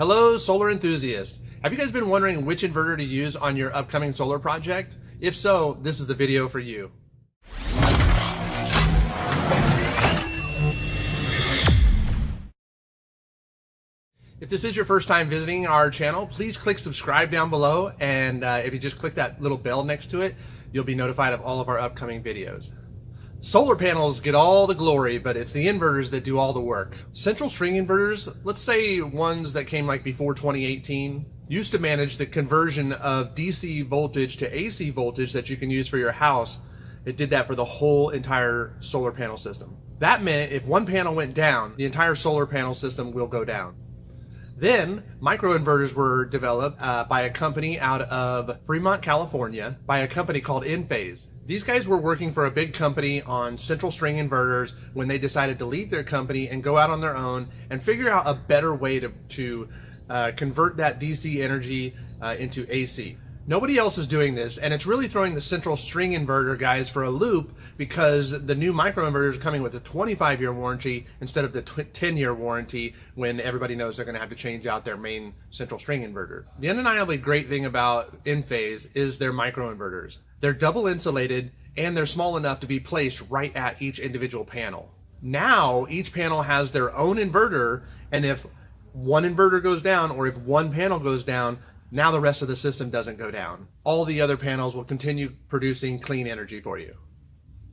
Hello, solar enthusiasts. Have you guys been wondering which inverter to use on your upcoming solar project? If so, this is the video for you. If this is your first time visiting our channel, please click subscribe down below, and if you just click that little bell next to it, you'll be notified of all of our upcoming videos. Solar panels get all the glory, but it's the inverters that do all the work. Central string inverters, let's say ones that came like before 2018, used to manage the conversion of DC voltage to AC voltage that you can use for your house. It did that for the whole entire solar panel system. That meant if one panel went down, the entire solar panel system will go down. Then microinverters were developed by a company out of Fremont, California, by a company called Enphase. These guys were working for a big company on central string inverters when they decided to leave their company and go out on their own and figure out a better way to convert that DC energy into AC. Nobody else is doing this, and it's really throwing the central string inverter guys for a loop because the new microinverters are coming with a 25-year warranty instead of the 10-year warranty when everybody knows they're going to have to change out their main central string inverter. The undeniably great thing about Enphase is their microinverters. They're double insulated and they're small enough to be placed right at each individual panel. Now each panel has their own inverter, and if one inverter goes down or if one panel goes down, now the rest of the system doesn't go down. All the other panels will continue producing clean energy for you.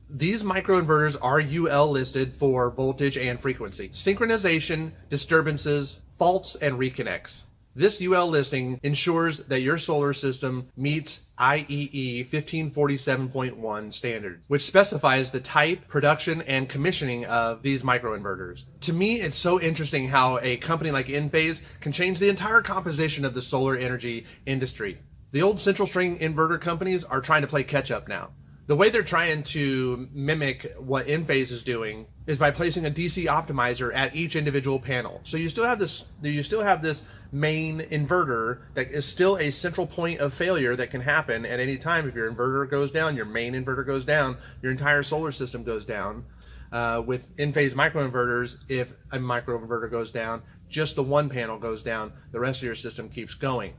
These microinverters are UL listed for voltage and frequency, synchronization, disturbances, faults, and reconnects. This UL listing ensures that your solar system meets IEE 1547.1 standards, which specifies the type, production, and commissioning of these microinverters. To me, it's so interesting how a company like Enphase can change the entire composition of the solar energy industry. The old central string inverter companies are trying to play catch up now. The way they're trying to mimic what Enphase is doing is by placing a DC optimizer at each individual panel. So you still have this main inverter that is still a central point of failure that can happen at any time. If your inverter goes down, your main inverter goes down, your entire solar system goes down. With Enphase microinverters, if a microinverter goes down, just the one panel goes down, the rest of your system keeps going.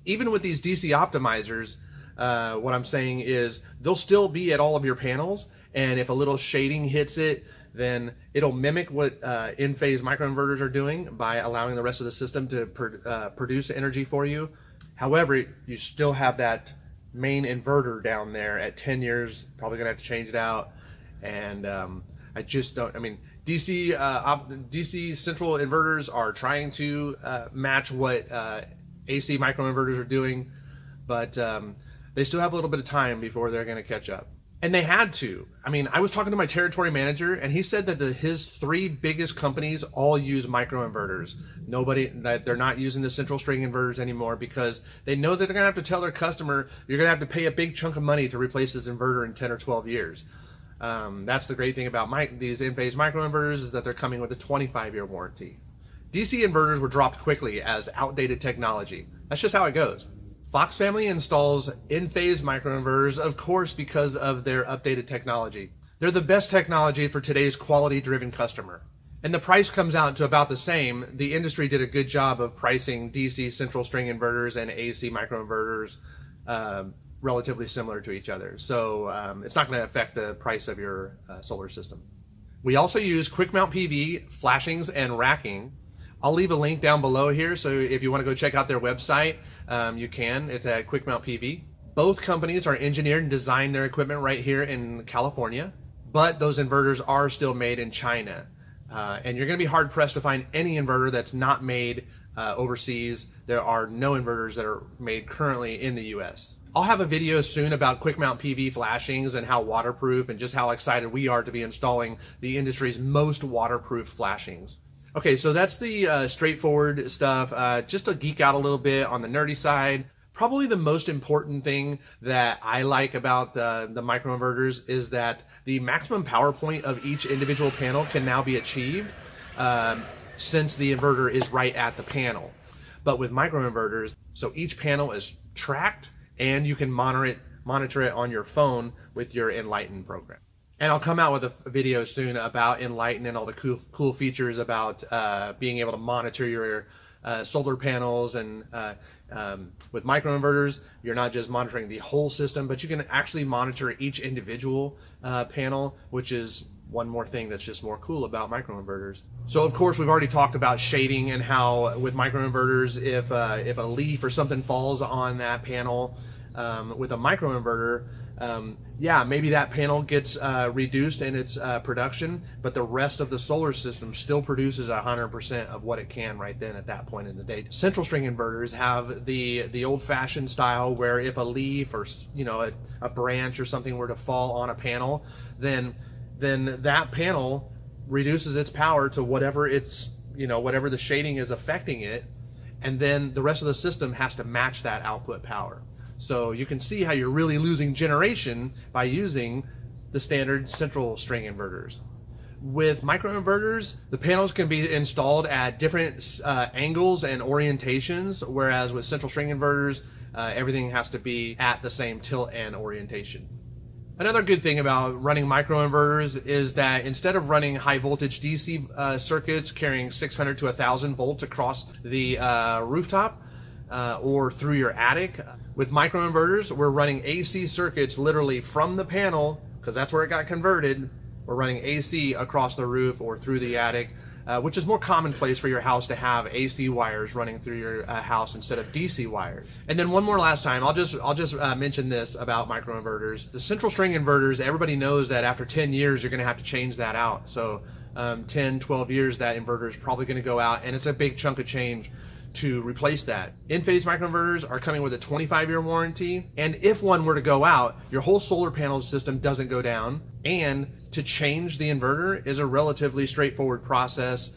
Even with these DC optimizers, what I'm saying is they'll still be at all of your panels, and if a little shading hits it, then it'll mimic what Enphase microinverters are doing by allowing the rest of the system to produce energy for you. However, you still have that main inverter down there at 10 years, probably gonna have to change it out. And I just don't, DC central inverters are trying to match what AC microinverters are doing, but they still have a little bit of time before they're going to catch up. And they had to. I was talking to my territory manager, and he said that his three biggest companies all use microinverters. That they're not using the central string inverters anymore because they know that they're going to have to tell their customer, you're going to have to pay a big chunk of money to replace this inverter in 10 or 12 years. That's the great thing about these Enphase microinverters, is that they're coming with a 25-year warranty. DC inverters were dropped quickly as outdated technology. That's just how it goes. Fox Family installs Enphase microinverters, of course, because of their updated technology. They're the best technology for today's quality-driven customer. And the price comes out to about the same. The industry did a good job of pricing DC central string inverters and AC microinverters relatively similar to each other. So it's not going to affect the price of your solar system. We also use quick mount PV, flashings, and racking. I'll leave a link down below here, so if you want to go check out their website, you can. It's at Quick Mount PV. Both companies are engineered and designed their equipment right here in California, but those inverters are still made in China. And you're going to be hard pressed to find any inverter that's not made overseas. There are no inverters that are made currently in the US. I'll have a video soon about quick mount PV flashings and how waterproof, and just how excited we are to be installing the industry's most waterproof flashings. Okay, so that's the straightforward stuff. Just to geek out a little bit on the nerdy side, probably the most important thing that I like about the microinverters is that the maximum power point of each individual panel can now be achieved since the inverter is right at the panel. But with microinverters, so each panel is tracked, and you can monitor it on your phone with your Enlighten program. And I'll come out with a video soon about Enlighten and all the cool features about being able to monitor your solar panels and with microinverters, you're not just monitoring the whole system, but you can actually monitor each individual panel, which is one more thing that's just more cool about microinverters. So of course we've already talked about shading and how with microinverters, if a leaf or something falls on that panel with a microinverter, yeah, maybe that panel gets reduced in its production, but the rest of the solar system still produces 100% of what it can right then at that point in the day. Central string inverters have the old-fashioned style where if a leaf or a branch or something were to fall on a panel, then that panel reduces its power to whatever whatever the shading is affecting it, and then the rest of the system has to match that output power. So you can see how you're really losing generation by using the standard central string inverters. With microinverters, the panels can be installed at different angles and orientations, whereas with central string inverters, everything has to be at the same tilt and orientation. Another good thing about running microinverters is that instead of running high voltage DC circuits carrying 600 to 1000 volts across the rooftop or through your attic, with microinverters, we're running AC circuits literally from the panel, because that's where it got converted. We're running AC across the roof or through the attic, which is more commonplace for your house to have AC wires running through your house instead of DC wires. And then one more last time, I'll just mention this about microinverters. The central string inverters, everybody knows that after 10 years, you're gonna have to change that out. So 10, 12 years, that inverter is probably gonna go out, and it's a big chunk of change to replace that. In-phase microinverters are coming with a 25-year warranty, and if one were to go out, your whole solar panel system doesn't go down, and to change the inverter is a relatively straightforward process.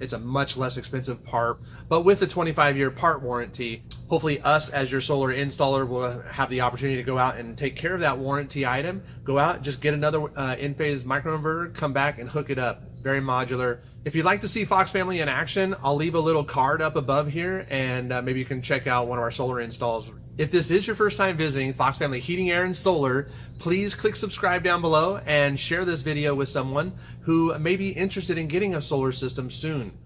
It's a much less expensive part, but with the 25-year part warranty, hopefully us as your solar installer will have the opportunity to go out and take care of that warranty item. Go out, just get another in-phase microinverter, come back and hook it up. Very modular. If you'd like to see Fox Family in action, I'll leave a little card up above here, and maybe you can check out one of our solar installs. If this is your first time visiting Fox Family Heating, Air, and Solar, please click subscribe down below and share this video with someone who may be interested in getting a solar system soon.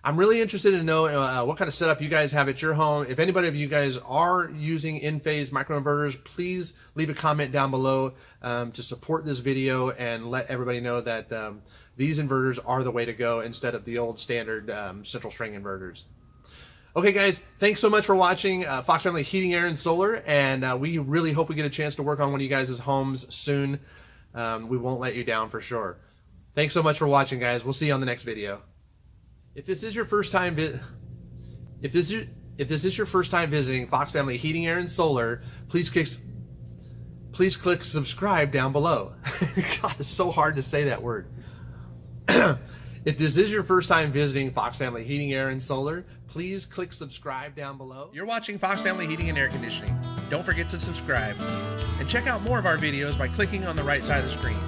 I'm really interested to know what kind of setup you guys have at your home. If anybody of you guys are using in-phase microinverters, please leave a comment down below to support this video and let everybody know that these inverters are the way to go instead of the old standard central string inverters. Okay guys, thanks so much for watching Fox Family Heating, Air, and Solar, and we really hope we get a chance to work on one of you guys' homes soon. We won't let you down for sure. Thanks so much for watching, guys. We'll see you on the next video. If this is your first time visiting Fox Family Heating, Air, and Solar, please click subscribe down below. God, it's so hard to say that word. If this is your first time visiting Fox Family Heating, Air, and Solar, please click subscribe down below. You're watching Fox Family Heating and Air Conditioning. Don't forget to subscribe. And check out more of our videos by clicking on the right side of the screen.